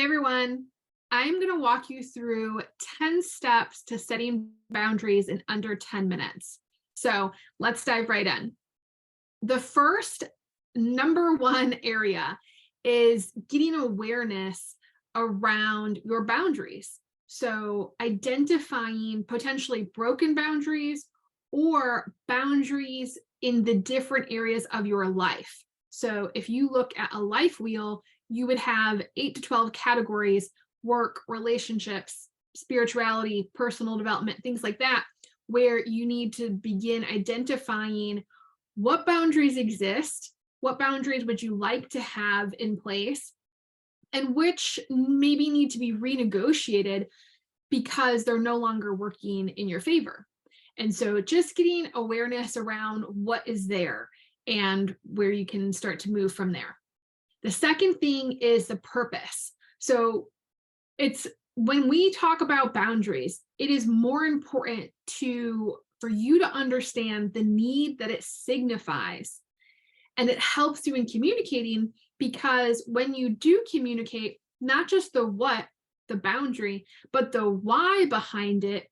Hey everyone, I'm going to walk you through 10 steps to setting boundaries in under 10 minutes. So let's dive right in. The first number one area is getting awareness around your boundaries. So identifying potentially broken boundaries or boundaries in the different areas of your life. So if you look at a life wheel, you would have 8 to 12 categories: work, relationships, spirituality, personal development, things like that, where you need to begin identifying what boundaries exist, what boundaries would you like to have in place, and which maybe need to be renegotiated because they're no longer working in your favor. And so just getting awareness around what is there and where you can start to move from there. The second thing is the purpose. So it's when we talk about boundaries, it is more important for you to understand the need that it signifies. And it helps you in communicating, because when you do communicate, not just the what, the boundary, but the why behind it,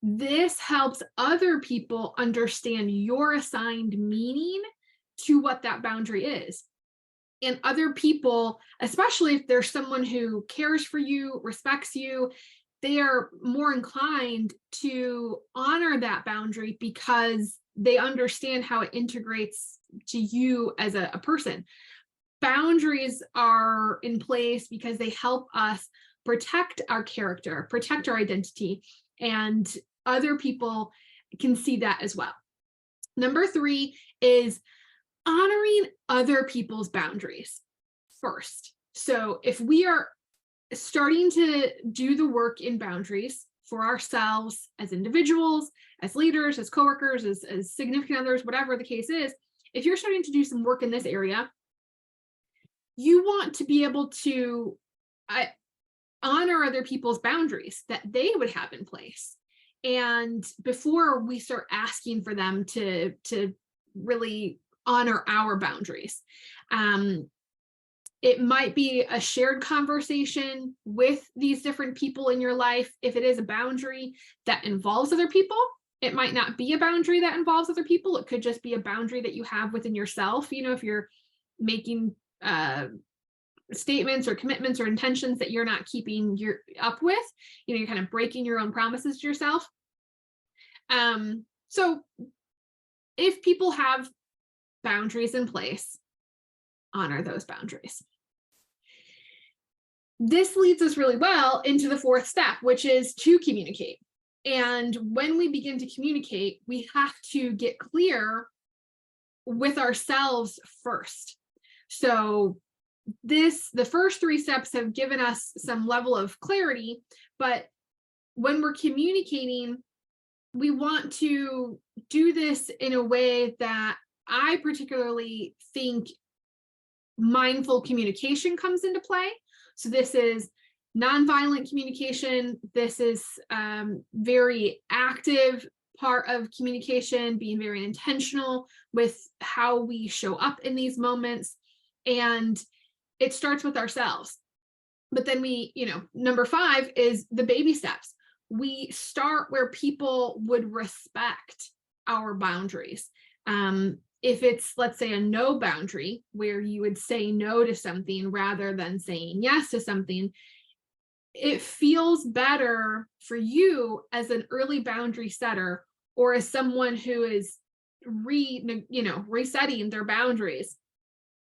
this helps other people understand your assigned meaning to what that boundary is. And other people, especially if there's someone who cares for you, respects you, they are more inclined to honor that boundary because they understand how it integrates to you as a person. Boundaries are in place because they help us protect our character, protect our identity, and other people can see that as well. Number 3 is honoring other people's boundaries first. So if we are starting to do the work in boundaries for ourselves as individuals, as leaders, as coworkers, as significant others, whatever the case is, if you're starting to do some work in this area, you want to be able to honor other people's boundaries that they would have in place. And before we start asking for them to really honor our boundaries. It might be a shared conversation with these different people in your life. If it is a boundary that involves other people, it might not be a boundary that involves other people. It could just be a boundary that you have within yourself. You know, if you're making statements or commitments or intentions that you're not keeping up with, you know, you're kind of breaking your own promises to yourself. So if people have boundaries in place, honor those boundaries. This leads us really well into the fourth step, which is to communicate. And when we begin to communicate, we have to get clear with ourselves first. So the first 3 steps have given us some level of clarity, but when we're communicating, we want to do this in a way that I particularly think mindful communication comes into play. So this is nonviolent communication. This is very active part of communication, being very intentional with how we show up in these moments. And it starts with ourselves. But then number 5 is the baby steps. We start where people would respect our boundaries. If it's, let's say, a no boundary, where you would say no to something rather than saying yes to something, it feels better for you as an early boundary setter, or as someone who is resetting their boundaries.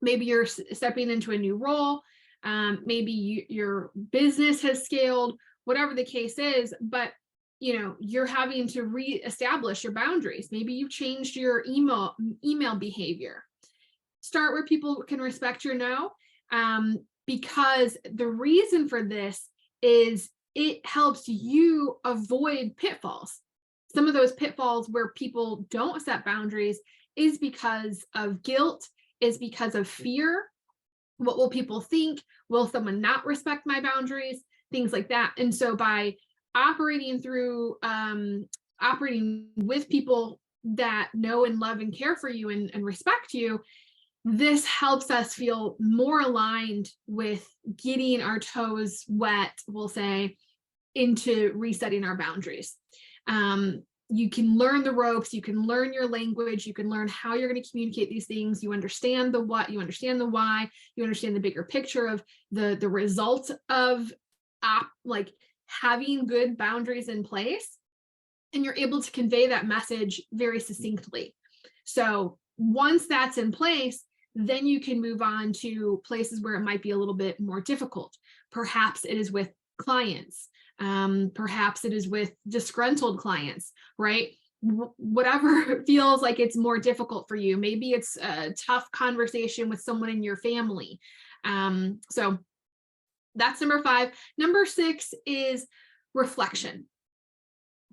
Maybe you're stepping into a new role. Maybe your business has scaled, whatever the case is, but you're having to reestablish your boundaries. Maybe you've changed your email behavior. Start where people can respect your no, because the reason for this is it helps you avoid pitfalls. Some of those pitfalls where people don't set boundaries is because of guilt, is because of fear. What will people think? Will someone not respect my boundaries? Things like that. And so by operating with people that know and love and care for you and respect you, this helps us feel more aligned with getting our toes wet, we'll say, into resetting our boundaries. You can learn the ropes, you can learn your language, you can learn how you're going to communicate these things. You understand the what, you understand the why, you understand the bigger picture of the result of like having good boundaries in place, and you're able to convey that message very succinctly. So once that's in place, then you can move on to places where it might be a little bit more difficult. Perhaps it is with clients. Perhaps it is with disgruntled clients, right? Whatever feels like it's more difficult for you. Maybe it's a tough conversation with someone in your family. So that's number 5. Number 6 is reflection.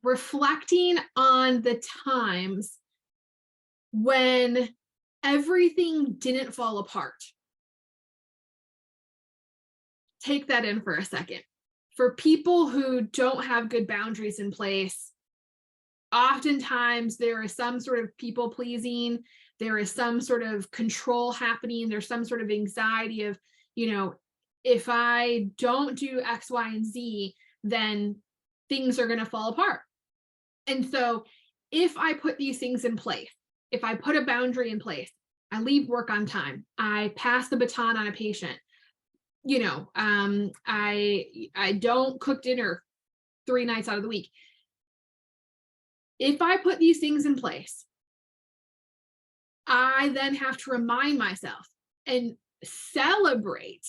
Reflecting on the times when everything didn't fall apart. Take that in for a second. For people who don't have good boundaries in place, oftentimes there is some sort of people pleasing, there is some sort of control happening, there's some sort of anxiety of, if I don't do X, Y, and Z, then things are going to fall apart. And so if I put these things in place, if I put a boundary in place, I leave work on time, I pass the baton on a patient, I don't cook dinner 3 nights out of the week. If I put these things in place, I then have to remind myself and celebrate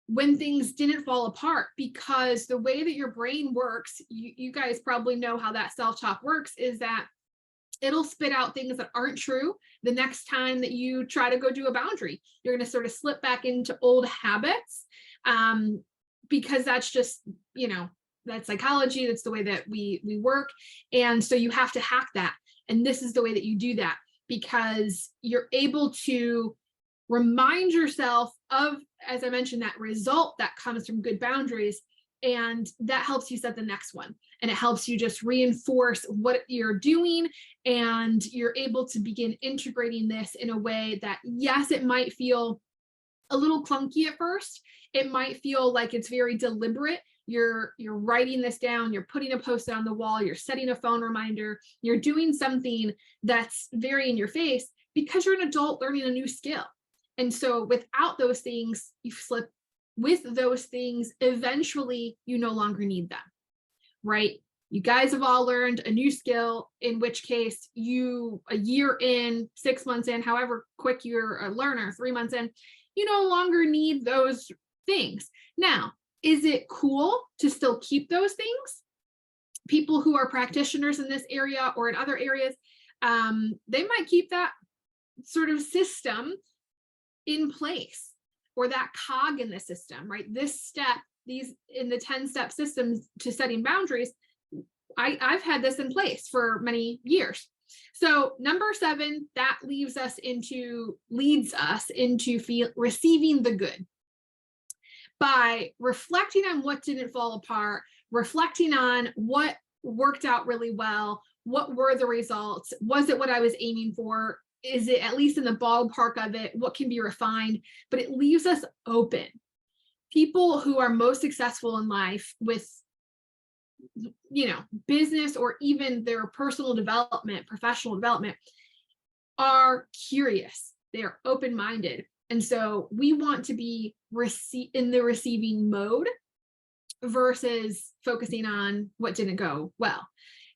when things didn't fall apart, because the way that your brain works, you guys probably know how that self-talk works, is that it'll spit out things that aren't true the next time that you try to go do a boundary. You're going to sort of slip back into old habits, because that's just, that's psychology. That's the way that we work. And so you have to hack that. And this is the way that you do that, because you're able to remind yourself of, as I mentioned, that result that comes from good boundaries. And that helps you set the next one. And it helps you just reinforce what you're doing. And you're able to begin integrating this in a way that, yes, it might feel a little clunky at first. It might feel like it's very deliberate. You're writing this down, you're putting a post-it on the wall, you're setting a phone reminder, you're doing something that's very in your face, because you're an adult learning a new skill. And so without those things, you slip. With those things, eventually you no longer need them, right? You guys have all learned a new skill, in which case you, a year in, 6 months in, however quick you're a learner, 3 months in, you no longer need those things. Now, is it cool to still keep those things? People who are practitioners in this area or in other areas, they might keep that sort of system in place, or that cog in the system, right? This step, these in the 10-step systems to setting boundaries, I've had this in place for many years. So number 7, that leads us into receiving the good. By reflecting on what didn't fall apart, reflecting on what worked out really well, what were the results, was it what I was aiming for? Is it at least in the ballpark of it? What can be refined? But it leaves us open. People who are most successful in life with, business or even their personal development, professional development, are curious. They are open-minded. And so we want to be in the receiving mode versus focusing on what didn't go well.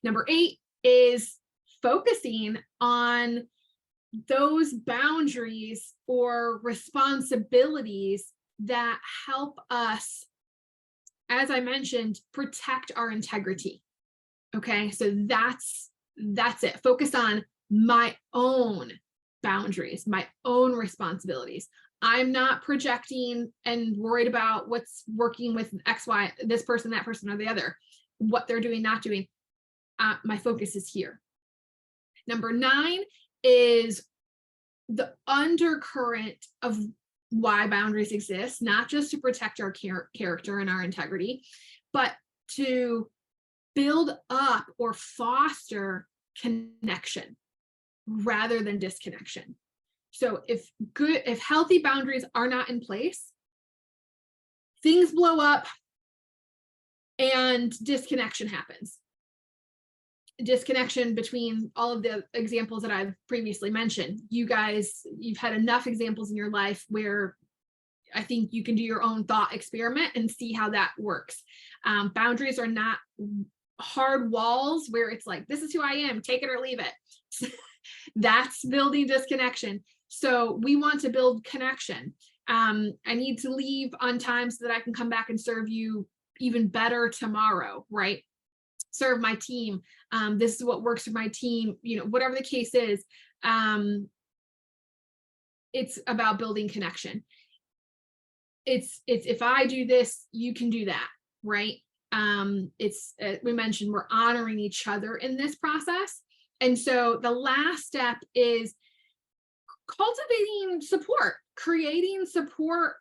Number 8 is focusing on those boundaries or responsibilities that help us, as I mentioned, protect our integrity. Okay, so that's it. Focus on my own boundaries, my own responsibilities. I'm not projecting and worried about what's working with X, Y, this person, that person, or the other, what they're doing, not doing. My focus is here. Number 9 is the undercurrent of why boundaries exist, not just to protect our character and our integrity, but to build up or foster connection rather than disconnection. So if healthy boundaries are not in place, things blow up and disconnection happens. Disconnection between all of the examples that I've previously mentioned. You guys, you've had enough examples in your life where I think you can do your own thought experiment and see how that works. Boundaries are not hard walls where it's like, this is who I am, take it or leave it. That's building disconnection. So we want to build connection. I need to leave on time so that I can come back and serve you even better tomorrow, right? Serve my team. This is what works for my team, you know, whatever the case is. It's about building connection. It's if I do this, you can do that, right? We mentioned we're honoring each other in this process. And so the last step is cultivating support, creating support,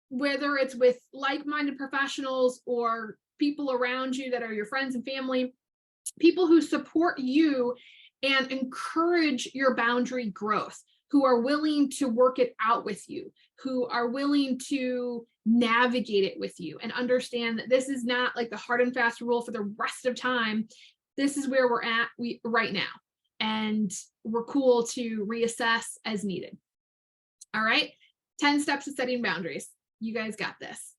whether it's with like-minded professionals or people around you that are your friends and family, people who support you and encourage your boundary growth, who are willing to work it out with you, who are willing to navigate it with you and understand that this is not like the hard and fast rule for the rest of time. This is where we're at right now. And we're cool to reassess as needed. All right, 10 steps to setting boundaries. You guys got this.